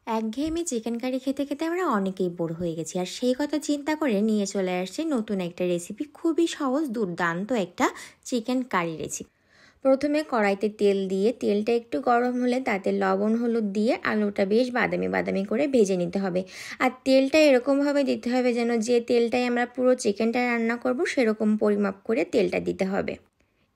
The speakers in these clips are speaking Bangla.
একঘেয়েমি চিকেন কারি খেতে খেতে আমরা অনেকেই বোর হয়ে গেছি, আর সেই কথা চিন্তা করে নিয়ে চলে আসছে নতুন একটা রেসিপি। খুবই সহজ, দুর্দান্ত একটা চিকেন কারি রেসিপি। প্রথমে কড়াইতে তেল দিয়ে তেলটা একটু গরম হলে তাতে লবণ হলুদ দিয়ে আলুটা বেশ বাদামি বাদামি করে ভেজে নিতে হবে। আর তেলটা এরকমভাবে দিতে হবে যেন যে তেলটাই আমরা পুরো চিকেনটা রান্না করব সেরকম পরিমাপ করে তেলটা দিতে হবে।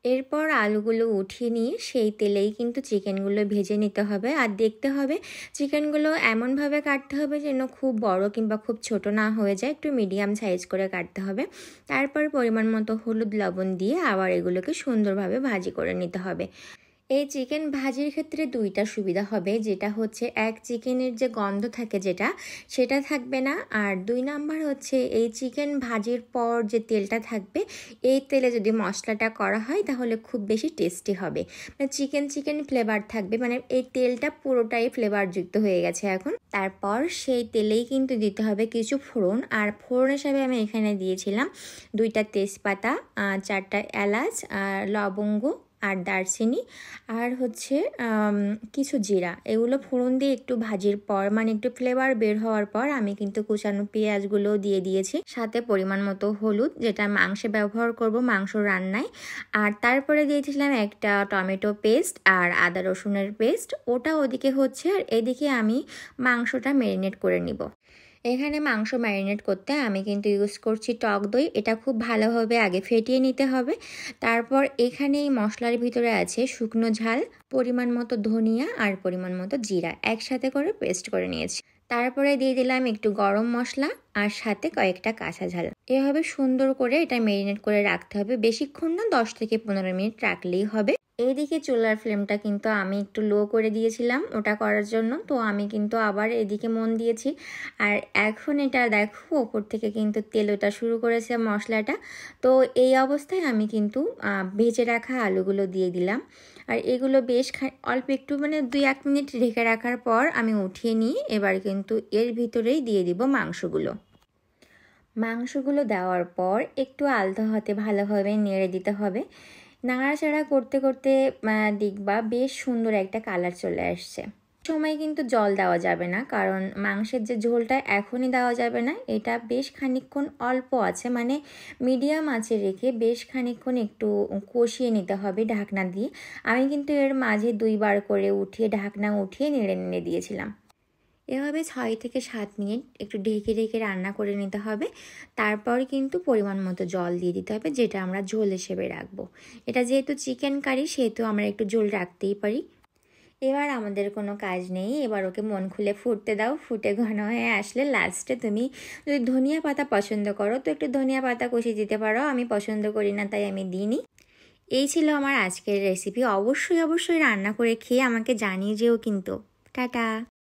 এরপর আলুগুলো উঠিয়ে নিয়ে সেই তেলেই কিন্তু চিকেনগুলো ভেজে নিতে হবে। আর দেখতে হবে চিকেনগুলো এমনভাবে কাটতে হবে যেন খুব বড় কিংবা খুব ছোট না হয়ে যায়, একটু মিডিয়াম সাইজ করে কাটতে হবে। তারপর পরিমাণ মতো হলুদ লবণ দিয়ে আবার এগুলোকে সুন্দরভাবে ভাজি করে নিতে হবে। এই চিকেন ভাজির ক্ষেত্রে দুইটা সুবিধা হবে, যেটা হচ্ছে এক, চিকেনের যে গন্ধ থাকে সেটা থাকবে না। আর দুই নাম্বার হচ্ছে এই চিকেন ভাজির পর যে তেলটা থাকবে, এই তেলে যদি মশলাটা করা হয় তাহলে খুব বেশি টেস্টি হবে। মানে চিকেন ফ্লেভার থাকবে, মানে এই তেলটা পুরোটাই ফ্লেভারযুক্ত হয়ে গেছে এখন। তারপর সেই তেলেই কিন্তু দিতে হবে কিছু ফোড়ন। আর ফোড়ন হিসাবে আমি এখানে দিয়েছিলাম 2টা তেজপাতা, 4টা এলাচ, আর লবঙ্গ আর দারচিনি, আর হচ্ছে কিছু জিরা। এগুলো ফোড়ন দিয়ে একটু ভাজির পর, মানে একটু ফ্লেভার বের হওয়ার পর, আমি কিন্তু কুচানো পেঁয়াজগুলো দিয়ে দিয়েছি, সাথে পরিমাণ মতো হলুদ, যেটা মাংসে ব্যবহার করব মাংস রান্নায়। আর তারপরে দিয়েছিলাম একটা টমেটো পেস্ট আর আদা রসুনের পেস্ট, ওটা ওদিকে হচ্ছে। আর এদিকে আমি মাংসটা ম্যারিনেট করে নিব। এখানে মাংস ম্যারিনেট করতে আমি কিন্তু ইউজ করছি টক দই। এটা খুব ভালোভাবে আগে ফেটিয়ে নিতে হবে। তারপর এখানে এই মশলার ভিতরে আছে শুকনো ঝাল, পরিমাণ মতো ধনিয়া আর পরিমাণ মতো জিরা একসাথে করে পেস্ট করে নিয়েছি। তারপরে দিয়ে দিলাম একটু গরম মশলা আর সাথে কয়েকটা কাঁচা ঝাল। এভাবে সুন্দর করে এটা ম্যারিনেট করে রাখতে হবে, বেশিক্ষণ না, 10 থেকে 15 মিনিট রাখলেই হবে। এইদিকে চুলার ফ্লেমটা কিন্তু আমি একটু লো করে দিয়েছিলাম ওটা করার জন্য, তো আমি কিন্তু আবার এদিকে মন দিয়েছি। আর এখন এটা দেখো ওপর থেকে কিন্তু তেল ওটা শুরু করেছে মশলাটা। তো এই অবস্থায় আমি কিন্তু ভেজে রাখা আলুগুলো দিয়ে দিলাম। আর এগুলো বেশ অল্প একটু, মানে 2-1 মিনিট ঢেকে রাখার পর আমি উঠিয়ে নিয়ে এবার কিন্তু এর ভিতরেই দিয়ে দিব মাংসগুলো দেওয়ার পর একটু আলতো হাতে ভালোভাবে নেড়ে দিতে হবে। নাড়াচাড়া করতে করতে দেখবা বেশ সুন্দর একটা কালার চলে আসছে। সময় কিন্তু জল দেওয়া যাবে না, কারণ মাংসের যে ঝোলটা এখনই দেওয়া যাবে না, এটা বেশ খানিকক্ষণ অল্প আছে, মানে মিডিয়াম আঁচে রেখে বেশ খানিকক্ষণ একটু কষিয়ে নিতে হবে ঢাকনা দিয়ে। আমি কিন্তু এর মাঝে 2বার করে ঢাকনা উঠিয়ে নেড়ে নেড়ে দিয়েছিলাম। এভাবে 6 থেকে 7 মিনিট একটু ঢেকে ঢেকে রান্না করে নিতে হবে। তারপর কিন্তু পরিমাণ মতো জল দিয়ে দিতে হবে, যেটা আমরা ঝোল হিসেবে রাখবো। এটা যেহেতু চিকেন কারি সেহেতু আমরা একটু ঝোল রাখতেই পারি। এবার আমাদের কোনো কাজ নেই, এবার ওকে মন খুলে ফুটতে দাও। ফুটে ঘন হয়ে আসলে লাস্টে তুমি যদি ধনিয়া পাতা পছন্দ করো তো একটু ধনিয়া পাতা কষিয়ে দিতে পারো। আমি পছন্দ করি না, তাই আমি দিইনি। এই ছিল আমার আজকের রেসিপি। অবশ্যই রান্না করে খেয়ে আমাকে জানিয়ে যেও কিন্তু। টাটা।